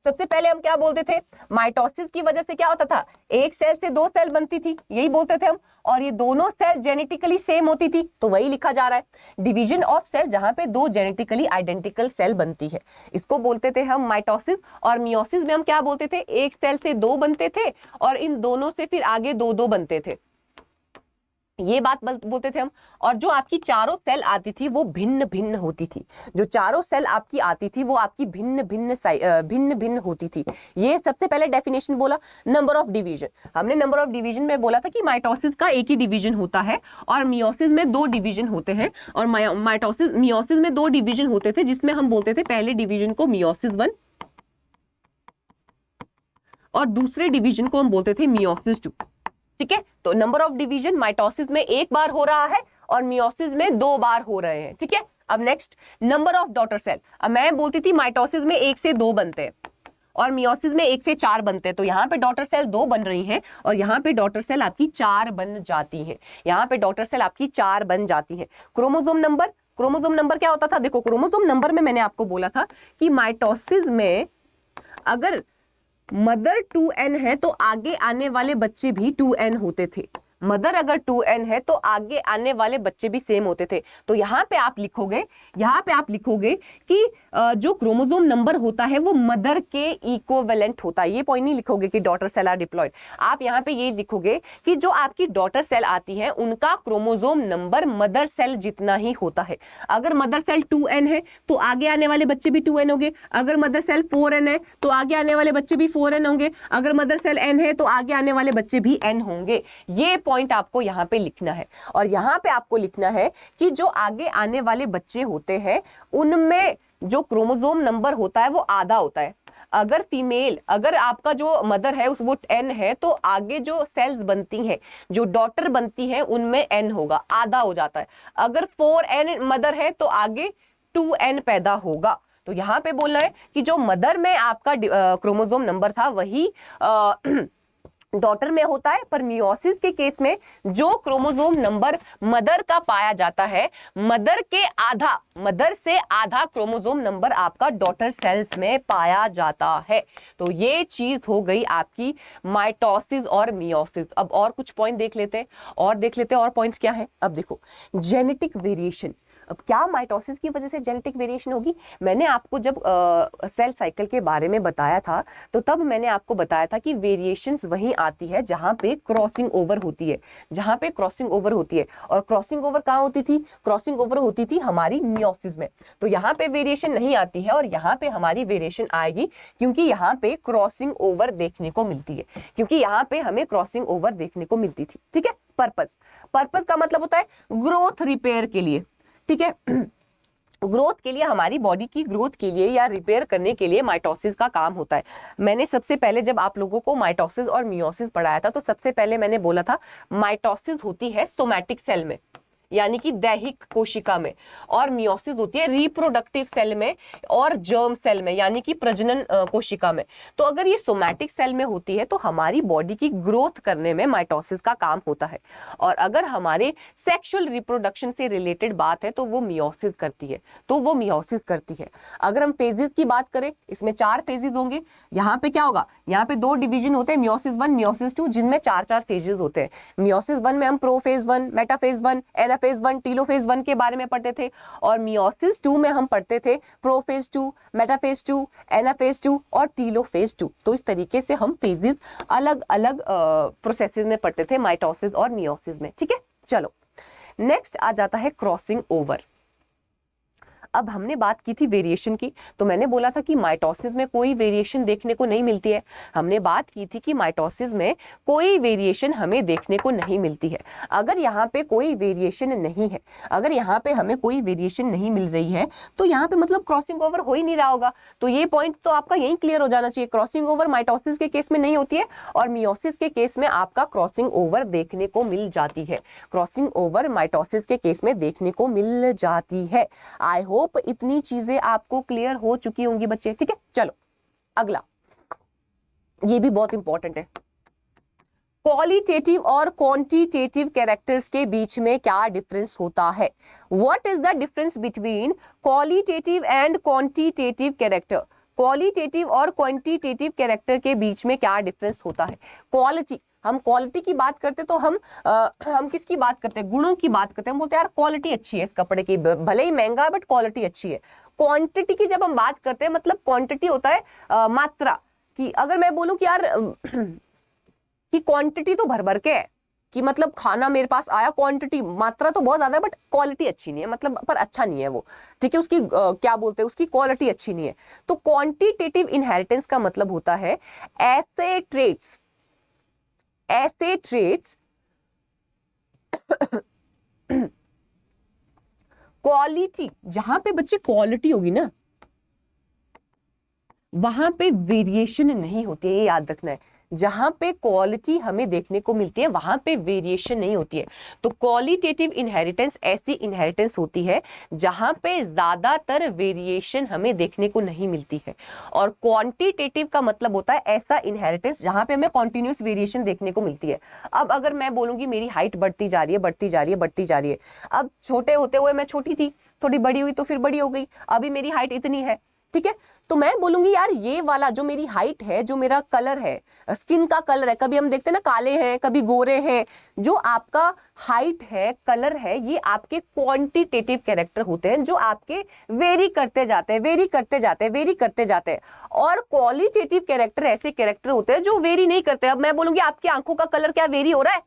सबसे पहले हम क्या बोलते थे? माइटोसिस की वजह से क्या होता था? एक सेल से दो सेल बनती थी, यही बोलते थे हम, और ये दोनों सेल जेनेटिकली सेम होती थी, तो वही लिखा जा रहा है। डिवीजन ऑफ सेल, जहां पे दो जेनेटिकली आइडेंटिकल सेल बनती है, इसको बोलते थे हम माइटोसिस। और मियोसिस में हम क्या बोलते थे? एक सेल से दो बनते थे और इन दोनों से फिर आगे दो दो बनते थे, ये बात बोलते थे हम। और जो आपकी चारों सेल आती थी वो भिन्न भिन्न होती थी। जो चारों सेल आपकी आती थी वो आपकी भिन्न भिन्न होती थी। ये सबसे पहले डेफिनेशन बोला। नंबर ऑफ डिवीजन, हमने नंबर ऑफ डिवीजन में बोला था कि माइटोसिस का एक ही डिवीजन होता है और मियोसिस में दो डिवीजन होते हैं। और मियोसिस में दो डिवीजन होते थे, जिसमें हम बोलते थे पहले डिवीजन को मियोसिस 1 और दूसरे डिवीजन को हम बोलते थे मियोसिस 2। ठीक है, तो नंबर ऑफ डिवीजन माइटोसिस में एक बार हो रहा है और मियोसिस में दो बार हो रहे हैं। ठीक है, अब next number of daughter cell. अब मैं बोलती थी माइटोसिस में एक से दो बनते हैं और मियोसिस में एक से चार बनते हैं, तो यहाँ पे डॉटर सेल दो बन रही हैं और यहाँ पे डॉटर सेल आपकी चार बन जाती है। यहाँ पे डॉटर सेल आपकी चार बन जाती है। क्रोमोसोम नंबर क्या होता था? देखो क्रोमोसोम नंबर में मैंने आपको बोला था कि माइटोसिस में अगर मदर 2n है तो आगे आने वाले बच्चे भी 2n होते थे। मदर अगर 2n है तो आगे आने वाले बच्चे भी सेम होते थे। तो यहाँ पे आप लिखोगे कि जो क्रोमोसोम नंबर होता है वो मदर के इक्विवेलेंट होता है। ये पॉइंट नहीं लिखोगे कि डॉटर सेल आर डिप्लॉयड, आप यहाँ पे ये लिखोगे कि जो आपकी डॉटर सेल आती है उनका क्रोमोसोम नंबर मदर सेल जितना ही होता है। अगर मदर सेल 2n है तो आगे आने वाले बच्चे भी 2n होंगे। अगर मदर सेल 4n है तो आगे आने वाले बच्चे भी 4n होंगे। अगर मदर सेल n है तो आगे आने वाले बच्चे भी n होंगे। ये पॉइंट आपको यहाँ पे लिखना है। और यहाँ पे आपको लिखना है कि जो आगे आने वाले बच्चे होते हैं उनमें जो क्रोमोसोम नंबर होता है वो आधा होता है। अगर फीमेल, अगर आपका जो मदर है उस वो n है तो आगे जो सेल्स बनती हैं, जो डॉटर बनती है, उनमें n होगा, आधा हो जाता है। अगर 4n मदर है तो आगे 2n पैदा होगा। तो यहाँ पे बोलना है कि जो मदर में आपका क्रोमोसोम नंबर था वही डॉटर में होता है, पर मियोसिस के केस में जो क्रोमोसोम नंबर मदर का पाया जाता है, मदर से आधा क्रोमोसोम नंबर आपका डॉटर सेल्स में पाया जाता है। तो ये चीज हो गई आपकी माइटोसिस और मियोसिस। अब और कुछ पॉइंट देख लेते हैं और पॉइंट्स क्या है। अब देखो जेनेटिक वेरिएशन। अब क्या माइटोसिस की वजह से जेनेटिक वेरिएशन होगी? मैंने आपको जब सेल साइकिल के बारे में बताया था तो तब मैंने आपको बताया था कि वेरिएशंस वहीं आती है जहां पे क्रॉसिंग ओवर होती है, और क्रॉसिंग ओवर कहाँ होती थी? क्रॉसिंग ओवर होती थी हमारी मियोसिस में। तो यहाँ पे वेरिएशन नहीं आती है और यहाँ पे हमारी वेरिएशन आएगी क्योंकि यहाँ पे क्रॉसिंग ओवर देखने को मिलती है, क्योंकि यहाँ पे हमें क्रॉसिंग ओवर देखने को मिलती थी। ठीक है, पर्पस का मतलब होता है ग्रोथ रिपेयर के लिए। ठीक है, ग्रोथ के लिए, हमारी बॉडी की ग्रोथ के लिए या रिपेयर करने के लिए माइटोसिस का काम होता है। मैंने सबसे पहले जब आप लोगों को माइटोसिस और मियोसिस पढ़ाया था तो सबसे पहले मैंने बोला था माइटोसिस होती है सोमैटिक सेल में, यानी कि दैहिक कोशिका में, और मियोसिस होती है रिप्रोडक्टिव सेल में और जर्म सेल में, यानी कि प्रजनन कोशिका में। तो अगर ये सोमैटिक सेल में होती है तो हमारी बॉडी की ग्रोथ करने में माइटोसिस का काम होता है, और अगर हमारे सेक्सुअल रिप्रोडक्शन से रिलेटेड बात है तो वो मियोसिस करती है। अगर हम फेजेस की बात करें, इसमें 4 फेजेस होंगे। यहाँ पे क्या होगा? यहाँ पे 2 डिवीजन होते हैं, मियोसिस 1, मियोसिस 2, जिनमें 4 फेजेस होते हैं। मियोसिस 1 में हम प्रोफेज 1, मेटाफेज 1, एनाफेज 1, टीलोफेज 1 के बारे में पढ़ते थे, और मियोसिस 2 में हम पढ़ते थे प्रोफेज 2, मेटाफेज 2, एनाफेज 2 और टीलोफेज 2। तो इस तरीके से हम फेजेस अलग अलग प्रोसेसेस में पढ़ते थे, माइटोसिस और मियोसिस में। ठीक है, चलो नेक्स्ट आ जाता है क्रॉसिंग ओवर। अब हमने बात की थी वेरिएशन की, तो मैंने बोला था कि माइटोसिस में कोई वेरिएशन देखने को नहीं मिलती है। हमने बात की थी कि माइटोसिस में कोई वेरिएशन हमें देखने को नहीं मिलती है। अगर यहाँ पे कोई वेरिएशन नहीं है, अगर यहाँ पे हमें कोई वेरिएशन नहीं मिल रही है तो यहाँ पे मतलब क्रॉसिंग ओवर हो ही नहीं रहा होगा। तो ये पॉइंट तो आपका यही क्लियर हो जाना चाहिए। क्रॉसिंग ओवर माइटोसिस के केस में नहीं होती है और मियोसिस के केस में आपका क्रॉसिंग ओवर देखने को मिल जाती है। क्रॉसिंग ओवर माइटोसिस के केस में देखने को मिल जाती है। आई होप इतनी चीजें आपको क्लियर हो चुकी होंगी बच्चे। ठीक है, चलो अगला, ये भी बहुत इंपॉर्टेंट है। क्वालिटेटिव और क्वांटिटेटिव कैरेक्टर्स के बीच में क्या डिफरेंस होता है? What is the difference between qualitative and quantitative character? Qualitative और क्वांटिटेटिव कैरेक्टर के बीच में क्या डिफरेंस होता है? क्वालिटी, हम क्वालिटी की बात करते तो हम किसकी बात करते हैं? गुणों की बात करते हैं। हम बोलते हैं यार क्वालिटी अच्छी है इस कपड़े की, भले ही महंगा है बट क्वालिटी अच्छी है। क्वांटिटी की जब हम बात करते हैं, मतलब क्वांटिटी होता है मात्रा की। अगर मैं बोलूं कि यार कि क्वांटिटी तो भर भर के है, कि मतलब खाना मेरे पास आया, क्वांटिटी मात्रा तो बहुत ज्यादा है बट क्वालिटी अच्छी नहीं है, मतलब पर अच्छा नहीं है वो। ठीक है, उसकी क्या बोलते हैं, उसकी क्वालिटी अच्छी नहीं है। तो क्वांटिटेटिव इनहेरिटेंस का मतलब होता है ऐसे ट्रेट्स क्वालिटी, जहां पे बच्चे क्वालिटी होगी ना वहां पे वेरिएशन नहीं होती है, ये याद रखना है। जहां पे क्वालिटी हमें देखने को मिलती है वहां पे वेरिएशन नहीं होती है। तो क्वालिटेटिव इनहेरिटेंस ऐसी इनहेरिटेंस होती है जहां पे ज्यादातर वेरिएशन हमें देखने को नहीं मिलती है, और क्वांटिटेटिव का मतलब होता है ऐसा इनहेरिटेंस जहां पे हमें कॉन्टिन्यूस वेरिएशन देखने को मिलती है। अब अगर मैं बोलूंगी मेरी हाइट बढ़ती जा रही है, अब छोटे होते हुए मैं छोटी थी, थोड़ी बड़ी हुई तो फिर बड़ी हो गई, अभी मेरी हाइट इतनी है। ठीक है, तो मैं बोलूंगी यार ये वाला जो मेरी हाइट है, जो मेरा कलर है, स्किन का कलर है, कभी हम देखते हैं ना काले हैं कभी गोरे हैं, जो आपका हाइट है, कलर है, ये आपके क्वांटिटेटिव कैरेक्टर होते हैं जो आपके वेरी करते जाते हैं। और क्वालिटेटिव कैरेक्टर ऐसे कैरेक्टर होते हैं जो वेरी नहीं करते। अब मैं बोलूंगी आपकी आंखों का कलर क्या वेरी हो रहा है?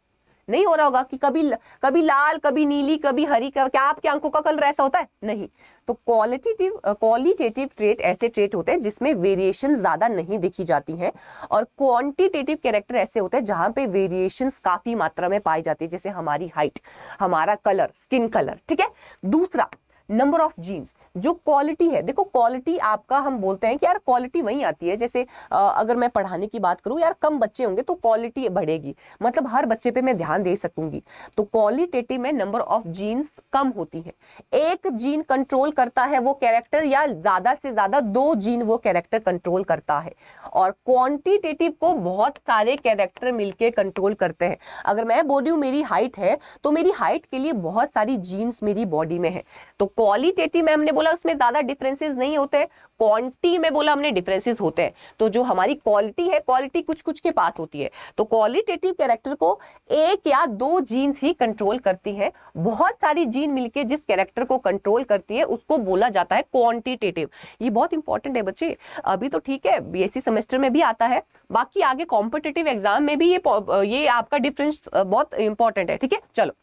नहीं हो रहा होगा कि कभी लाल, कभी नीली, कभी हरी, क्या आपकी आंखों का कलर ऐसा होता है? नहीं। तो क्वालिटेटिव ट्रेट ऐसे ट्रेट होते हैं जिसमें वेरिएशन ज्यादा नहीं देखी जाती है, और क्वांटिटेटिव कैरेक्टर ऐसे होते हैं जहां पे वेरिएशंस काफी मात्रा में पाई जाती है, जैसे हमारी हाइट, हमारा कलर, स्किन कलर, ठीक है। दूसरा, नंबर ऑफ जीन्स। जो क्वालिटी है, देखो क्वालिटी आपका, हम बोलते हैं कि यार क्वालिटी वही आती है, जैसे अगर मैं पढ़ाने की बात करूं, यार कम बच्चे होंगे तो क्वालिटी बढ़ेगी, मतलब हर बच्चे पे मैं ध्यान दे सकूंगी। तो क्वालिटेटिव में नंबर ऑफ जीन्स कम होती है। एक जीन कंट्रोल करता है वो कैरेक्टर, या ज्यादा से ज्यादा 2 जीन वो कैरेक्टर कंट्रोल करता है। और क्वांटिटेटिव को बहुत सारे कैरेक्टर मिलके कंट्रोल करते हैं। अगर मैं बोल रही हूं मेरी हाइट है, तो मेरी हाइट के लिए बहुत सारी जीन्स मेरी बॉडी में है। तो क्वालिटेटिव में हमने बोला उसमें ज्यादा डिफरेंसेस नहीं होते, क्वांटिटी में बोला हमने डिफरेंसेस होते हैं। तो जो हमारी क्वालिटी है, क्वालिटी कुछ कुछ के पास होती है। तो क्वालिटेटिव कैरेक्टर को 1 या 2 जीन्स ही कंट्रोल करती है। बहुत सारी जीन मिलके जिस कैरेक्टर को कंट्रोल करती है उसको बोला जाता है क्वांटिटेटिव। ये बहुत इंपॉर्टेंट है बच्चे। अभी तो ठीक है, बीएससी सेमेस्टर में भी आता है, बाकी आगे कॉम्पिटिटिव एग्जाम में भी ये आपका डिफरेंस बहुत इंपॉर्टेंट है, ठीक है। चलो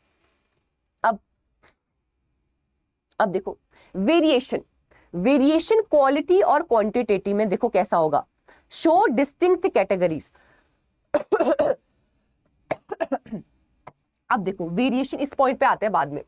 अब देखो वेरिएशन क्वालिटी और क्वांटिटेटिव में देखो कैसा होगा। Show distinct categories. अब देखो वेरिएशन, इस पॉइंट पे आते हैं बाद में।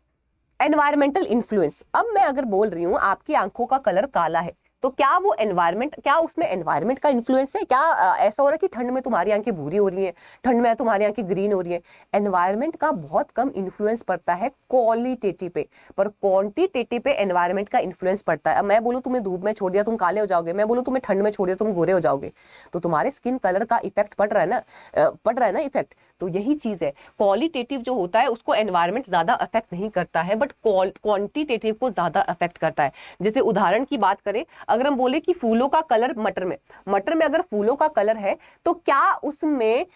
Environmental influence. अब मैं अगर बोल रही हूं आपकी आंखों का कलर काला है, तो क्या वो एनवायरमेंट, क्या उसमें एनवायरमेंट का इन्फ्लुएंस है? क्या ऐसा हो रहा है कि ठंड में तुम्हारी आंखें भूरी हो रही हैं, ठंड में तुम्हारी आंखें ग्रीन हो रही हैं? एनवायरमेंट का बहुत कम इन्फ्लुएंस पड़ता है क्वालिटेटिव पे, पर क्वांटिटेटिव पे एनवायरमेंट का इन्फ्लुएंस पड़ता है। अब मैं बोलूं तुम्हें धूप में छोड़ दिया तुम काले हो जाओगे, मैं बोलूं तुम्हें ठंड में छोड़ दिया तुम गोरे हो जाओगे, तो तुम्हारे स्किन कलर का इफेक्ट पड़ रहा है ना इफेक्ट। तो यही चीज है, क्वालिटेटिव जो होता है उसको एनवायरमेंट ज्यादा अफेक्ट नहीं करता है, बट क्वांटिटेटिव को ज्यादा अफेक्ट करता है। जैसे उदाहरण की बात करें, अगर हम बोले कि फूलों का कलर मटर में अगर फूलों का कलर है, तो क्या उसमें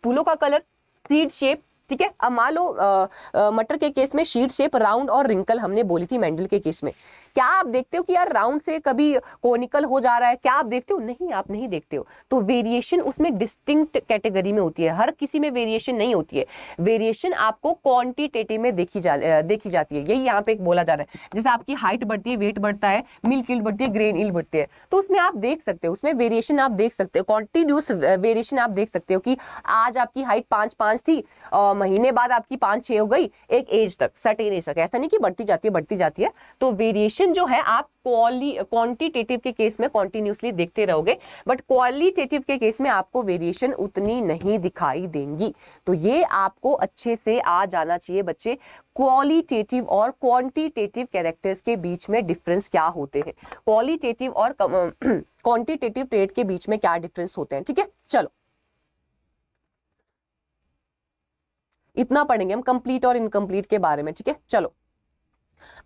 फूलों का कललर सीड शेप, ठीक है। अब मान लो मटर के केस में सीड शेप, राउंड और रिंकल हमने बोली थी मेंडल के केस में। क्या आप देखते हो कि यार राउंड से कभी कोनिकल हो जा रहा है? क्या आप देखते हो? नहीं, आप नहीं देखते हो। तो वेरिएशन उसमें डिस्टिंक्ट कैटेगरी में होती है, हर किसी में वेरिएशन नहीं होती है। वेरिएशन आपको क्वांटिटेटिव में देखी जाती है। यही यहाँ पे एक बोला जा रहा है। जैसे आपकी हाइट बढ़ती है, वेट बढ़ता है, मिल्क यील्ड बढ़ती है, ग्रेन यील्ड बढ़ती है, तो उसमें आप देख सकते हो, उसमें वेरिएशन आप देख सकते हो, कॉन्टिन्यूस वेरिएशन आप देख सकते हो कि आज आपकी हाइट 5.5 थी, महीने बाद आपकी 5-6 हो गई, एक एज तक, सर्टेन एज तक। ऐसा नहीं कि बढ़ती जाती है। तो वेरिएशन जो है आप क्वांटिटेटिव के केस में कॉन्टिन्यूसली देखते रहोगे, बट क्वालिटेटिव के केस में आपको वेरिएशन उतनी नहीं दिखाई देंगी। तो ये आपको अच्छे से आ जाना चाहिए बच्चे, क्वालिटेटिव और क्वांटिटेटिव कैरेक्टर्स के बीच में डिफरेंस क्या होते हैं, क्वालिटेटिव और क्वांटिटेटिव ट्रेट के बीच में क्या डिफरेंस होते हैं, ठीक है। चलो इतना पढ़ेंगे हम कंप्लीट और इनकम्प्लीट के बारे में, ठीक है। चलो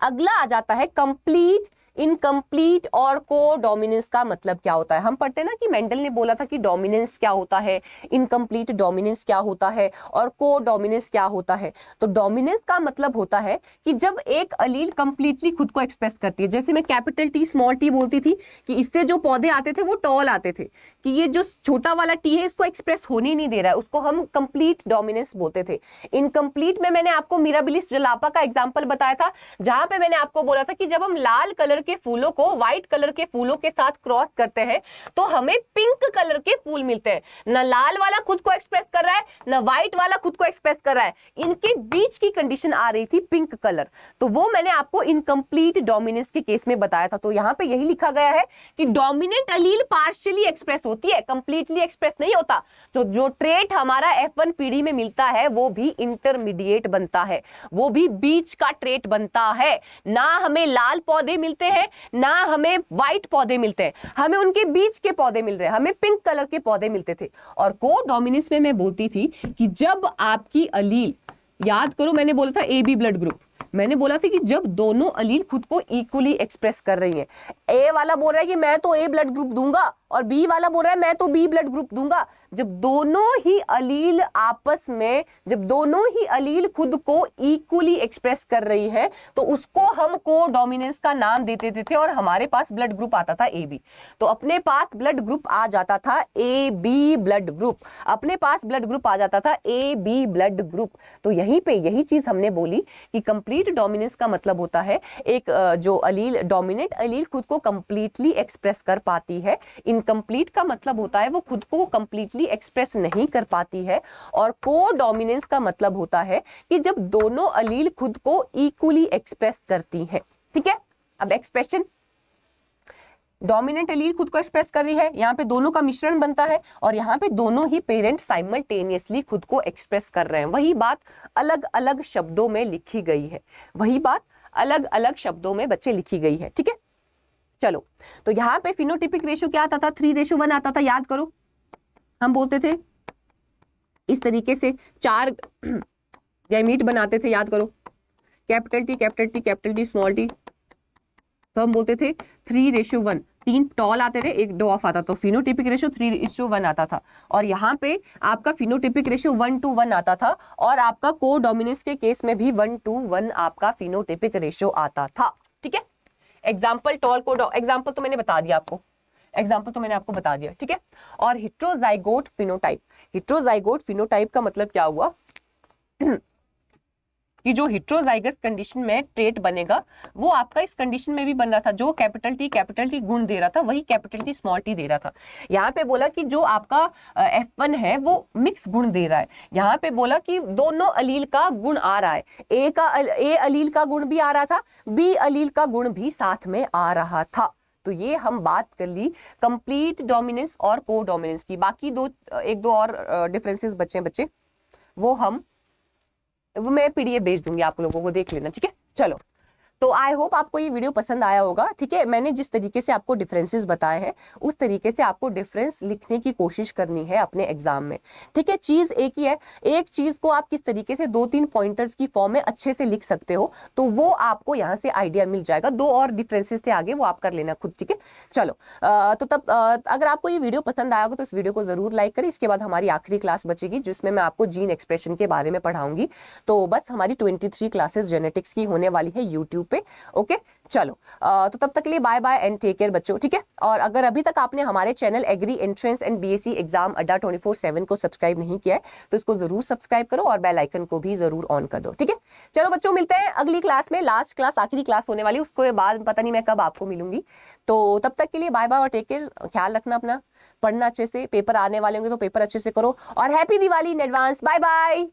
अगला आ जाता है कंप्लीट, इनकम्प्लीट और कोडोमिनेंस का मतलब क्या होता है। हम पढ़ते हैं ना कि मेंडल ने बोला था कि डोमिनेंस क्या होता है, इनकम्प्लीट डोमिनेंस क्या होता है और कोडोमिनेंस क्या होता है। तो डोमिनेंस का मतलब होता है कि जब एक अलील कंप्लीटली खुद को एक्सप्रेस करती है। जैसे मैं कैपिटल टी स्मॉल टी बोलती थी कि इससे जो पौधे आते थे वो टॉल आते थे, कि ये जो छोटा वाला टी है इसको एक्सप्रेस होने ही नहीं दे रहा है, उसको हम कंप्लीट डोमिनेंस बोलते थे। इनकम्प्लीट में मैंने आपको मिराबिलिस जलापा का एग्जाम्पल बताया था, जहां पे मैंने आपको बोला था कि जब हम लाल कलर के फूलों को व्हाइट कलर के फूलों के साथ क्रॉस करते हैं तो हमें पिंक कलर के फूल मिलते हैं। न लाल वाला खुद को एक्सप्रेस कर रहा है, न व्हाइट वाला खुद को एक्सप्रेस कर रहा है, इनके बीच की कंडीशन आ रही थी पिंक कलर। तो वो मैंने आपको इनकम्प्लीट डोमिनेंस के केस में बताया था। तो यहां पे यही लिखा गया है कि डोमिनेंट अलील पार्शियली एक्सप्रेस होती है, कंप्लीटली एक्सप्रेस नहीं होता। तो जो ट्रेट हमारा F1 पीढ़ी में मिलता है वो भी इंटरमीडिएट बनता है, वो भी बीच का ट्रेट बनता है। ना हमें लाल पौधे मिलते हैं, ना हमें व्हाइट पौधे मिलते हैं, हमें उनके बीच के पौधे मिल रहे हैं, हमें पिंक कलर के पौधे मिलते थे। और कोडोमिनेंस में मैं बोलती थी कि जब आपकी अलील, याद करो मैंने बोला था AB ब्लड ग्रुप, मैंने बोला था कि जब दोनों अलील खुद को इक्वली एक्सप्रेस कर रही हैं, ए वाला बोल रहा है कि मैं तो ए ब्लड ग्रुप दूंगा और बी वाला बोल रहा है मैं तो बी ब्लड ग्रुप दूंगा। जब दोनों ही अलील आपस में, जब दोनों ही अलील खुद को इक्वली एक्सप्रेस कर रही है तो उसको हम को डोमिनेंस का नाम देते थे और हमारे पास ब्लड ग्रुप आता था ए बी। तो अपने पास ब्लड ग्रुप आ जाता था ए बी ब्लड ग्रुप, अपने पास ब्लड ग्रुप आ जाता था ए बी ब्लड ग्रुप। तो यहीं पे यही चीज हमने बोली कि कंप्लीट डोमिनेंस का मतलब होता है एक जो अलील, डोमिनेंट अलील खुद को कंप्लीटली एक्सप्रेस कर पाती है, इनकम्प्लीट का मतलब होता है वो खुद को कंप्लीटली एक्सप्रेस नहीं कर पाती है, और को डोमिनेंस का मतलब होता है कि जब दोनों अलील खुद को इक्वली एक्सप्रेस करती है। ठीक है, अब एक्सप्रेशन, डोमिनेंट अलील खुद को एक्सप्रेस कर रही है, यहाँ पे दोनों का मिश्रण बनता है और यहाँ पे दोनों ही पेरेंट साइमल्टेनियसली खुद को एक्सप्रेस कर रहे हैं। वही बात अलग अलग शब्दों में लिखी गई है, वही बात अलग अलग शब्दों में बच्चे लिखी गई है। ठीक है, चलो तो यहाँ पे फिनोटिपिक रेशियो क्या आता था, 3:1 आता था, याद करो। हम बोलते थे इस तरीके से 4 गैमीट बनाते थे, याद करो, capital T capital T capital T small T. तो हम बोलते थे 3:1, 3 टॉल आते थे, 1 डॉफ आता, तो फिनोटिपिक रेशियो 3:1 आता था। और यहाँ पे आपका फिनोटिपिक रेशियो 1:1 आता था और आपका को डोमिनेंस के केस में भी 1:1 आपका फिनोटिपिक रेशियो आता था। ठीक है, एग्जाम्पल टॉल को, एग्जाम्पल तो मैंने बता दिया आपको, एग्जाम्पल तो मैंने आपको बता दिया। ठीक है, और हिट्रोजाइगोट फिनोटाइप, हिट्रोजाइगोट फिनोटाइप का मतलब क्या हुआ कि जो हिट्रोजाइगस कंडीशन में ट्रेट बनेगा वो आपका इस कंडीशन में भी बन रहा था, जो कैपिटल टी गुण दे रहा था वही कैपिटल टी स्मॉल टी दे रहा था। यहाँ पे बोला कि जो आपका F1 है वो मिक्स गुण दे रहा है, यहाँ पे बोला कि दोनों अलील का गुण आ रहा है, ए अलील का गुण भी आ रहा था, बी अलील का गुण भी साथ में आ रहा था। तो ये हम बात कर ली कंप्लीट डोमिनेंस और को डोमिनेंस की। बाकी एक दो और डिफरेंसेस बच्चे वो मैं पीडीएफ भेज दूंगी आप लोगों को, देख लेना। ठीक है, चलो तो आई होप आपको ये वीडियो पसंद आया होगा। ठीक है, मैंने जिस तरीके से आपको डिफरेंसेस बताए हैं उस तरीके से आपको डिफरेंस लिखने की कोशिश करनी है अपने एग्जाम में। ठीक है, चीज एक ही है, एक चीज को आप किस तरीके से 2-3 पॉइंटर्स की फॉर्म में अच्छे से लिख सकते हो तो वो आपको यहाँ से आइडिया मिल जाएगा। 2 और डिफरेंसेस थे आगे, वो आप कर लेना खुद। ठीक है, चलो तो तब अगर आपको ये वीडियो पसंद आया होगा तो इस वीडियो को जरूर लाइक करें। इसके बाद हमारी आखिरी क्लास बचेगी जिसमें मैं आपको जीन एक्सप्रेशन के बारे में पढ़ाऊंगी। तो बस हमारी 23 क्लासेस जेनेटिक्स की होने वाली है यूट्यूब पे। ओके, चलो तो तब तक के लिए bye bye and take care बच्चों। ठीक है, और अगर अभी तक आपने हमारे channel agri entrance and BSc exam Adda 24/7 को सब्सक्राइब नहीं किया है तो इसको जरूर सब्सक्राइब करो और बेल आइकन को भी जरूर ऑन कर दो। ठीक है, चलो बच्चों मिलते हैं अगली क्लास में, लास्ट क्लास, आखिरी क्लास होने वाली, उसके बाद पता नहीं मैं कब आपको मिलूंगी। तो तब तक के लिए बाय बाय और टेक केयर, ख्याल रखना अपना, पढ़ना अच्छे से, पेपर आने वाले होंगे तो पेपर अच्छे से करो और happy Diwali in advance. Bye bye.